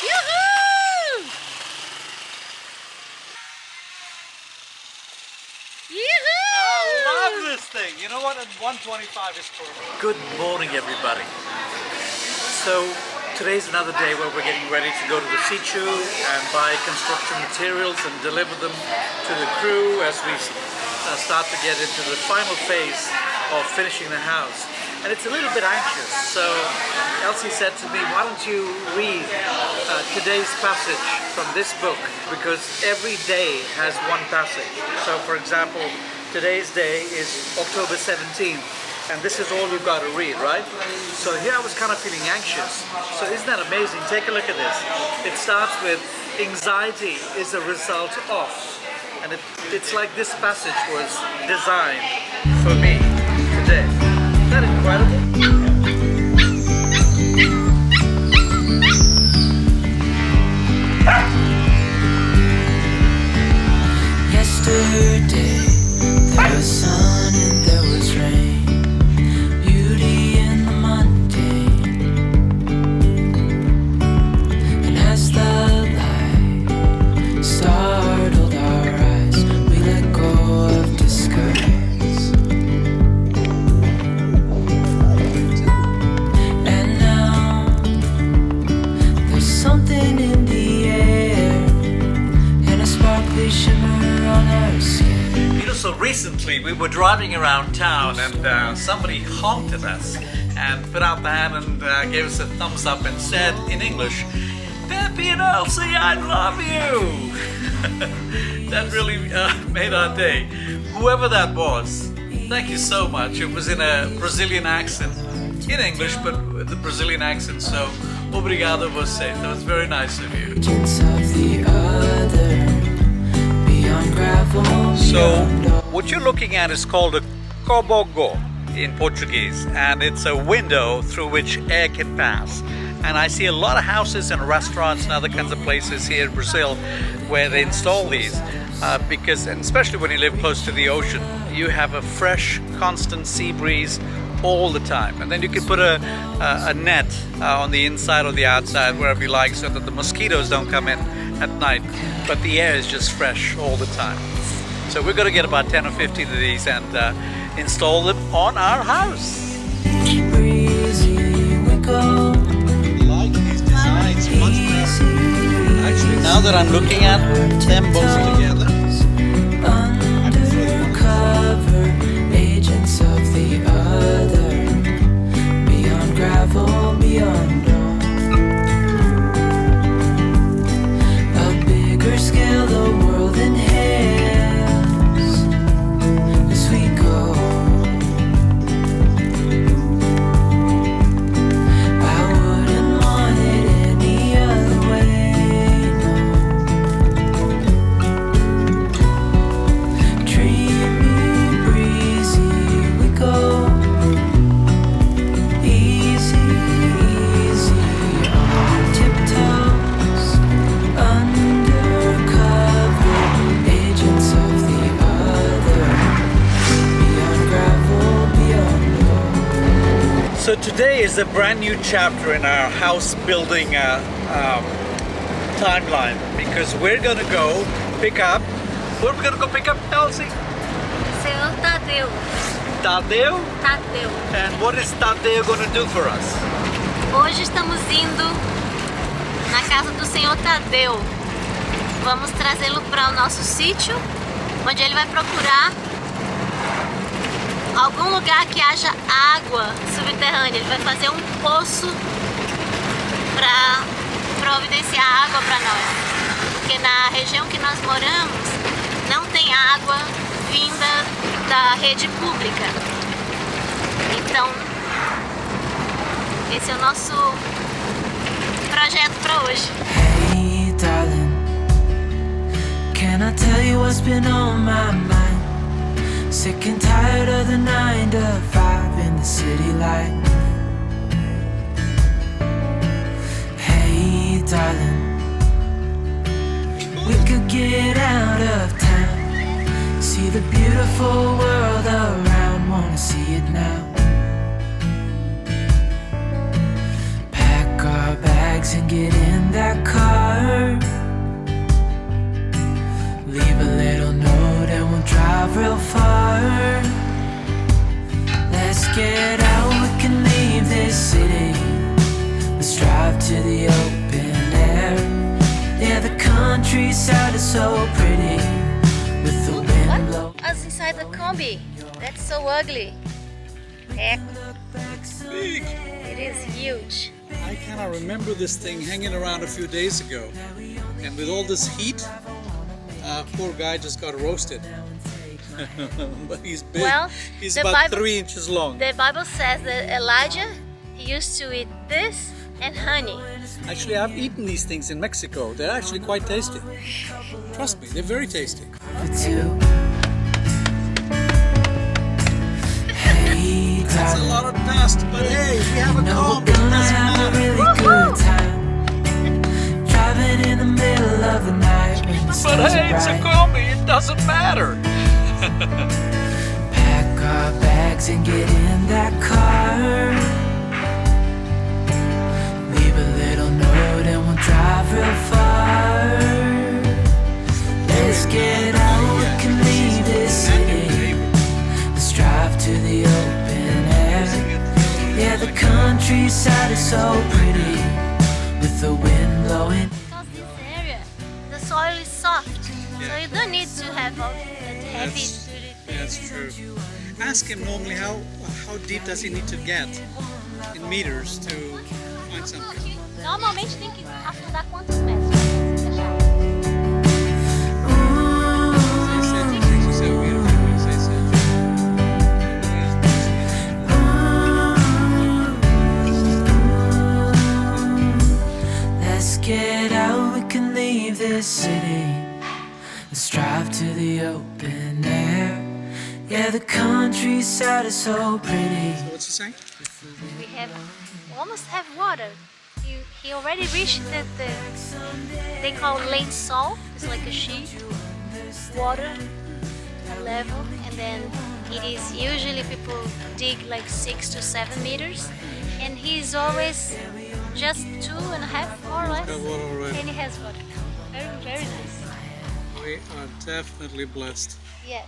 Yoo-hoo! Yoo-hoo! I love this thing. You know what? At 125 is perfect. Good morning, everybody. So today's another day where we're getting ready to go to the sitio and buy construction materials and deliver them to the crew as we start to get into the final phase of finishing the house. And it's a little bit anxious, so Elci said to me, why don't you read today's passage from this book, because every day has one passage. So for example, today's day is October 17th, and this is all you've got to read, right? So here I was kind of feeling anxious. So isn't that amazing? Take a look at this. It starts with, anxiety is a result of. And it's like this passage was designed for me today. Isn't that incredible? Yesterday there was sun and there was rain, beauty in the mundane. And as the light startled our eyes, we let go of disguise. And now there's something in the air and a sparkly shimmer on our skin. You know, so recently we were driving around town and somebody honked at us and put out the hand and gave us a thumbs up and said in English, "Pepi and Elci, I love you!" That really made our day. Whoever that was, thank you so much. It was in a Brazilian accent, in English, but with the Brazilian accent, so obrigado você. That was very nice of you. Agents of the other, beyond gravel, So, beyond what you're looking at is called a cobogo in Portuguese, and it's a window through which air can pass. And I see a lot of houses and restaurants and other kinds of places here in Brazil where they install these because, and especially when you live close to the ocean, you have a fresh, constant sea breeze all the time. And then you can put a net on the inside or the outside, wherever you like, so that the mosquitoes don't come in at night. But the air is just fresh all the time. So we're going to get about 10 or 15 of these and install them on our house. breezy we go. Like these designs much better. Actually, now that I'm looking at them both together, Undercover agents of the other, beyond gravel, beyond dawn. A bigger scale, the world inhales as we go. I wouldn't want it any other way, no. Dreamy, breezy we go. Easy, easy on tiptoes. Undercover agents of the other, beyond gravel, beyond law. so today is a brand new chapter in our house building timeline, because we're gonna go pick up. Where are we gonna go pick up, Elci? Senhor Tadeu. Tadeu? Tadeu. And what is Tadeu gonna do for us? Hoje estamos indo na casa do Senhor Tadeu. Vamos trazê-lo para o nosso sítio, onde ele vai procurar algum lugar que haja água subterrânea. Ele vai fazer um poço para providenciar água para nós, porque na região que nós moramos não tem água vinda da rede pública. Então, esse é o nosso projeto para hoje. Hey, darling, can I tell you what's been on my mind? Sick and tired of the 9 to 5 in the city life. Hey, darling, we could get out of town, see the beautiful world around, wanna see it now. Pack our bags and get in that car. to the open air. Yeah, the countryside is so pretty with the wind blow. Us inside the combi. That's so ugly. Heck, Big. it is huge. I cannot remember this thing hanging around a few days ago. And with all this heat, poor guy just got roasted. But he's big. Well, he's the about Bible- 3 inches long. The Bible says that Elijah used to eat this and honey. Actually, I've eaten these things in Mexico. They're actually quite tasty. Trust me, they're very tasty. Two. Hey, That's a darling, lot of dust, but hey, we have a no, comb. we're It gonna doesn't have a matter. really good time. Driving in the middle of the night when the But stars hey, are it's a bright. combi. It doesn't matter. Pack our bags and get in that car. Leave a little note and we'll drive real far. Let's get out, we can leave this city. Let's drive to the open air. Yeah, the countryside is so pretty with the wind blowing. Because this area, the soil is soft, so you don't need to have all that heavy duty things. That's true. Ask him normally how deep does he need to get in meters to find something. Normalmente tem que afundar quantos metros? Você achar? Let's get out, we can leave this city. Let's drive to the open air. Yeah, the countryside is so pretty. What's he saying? We almost have water. He already reached the they call late salt. It's like a sheet water level, and then it is usually people dig like 6 to 7 meters, and he's always just 2.5 more or less, Got water already. and he has water. Very, very nice. We are definitely blessed. Yes.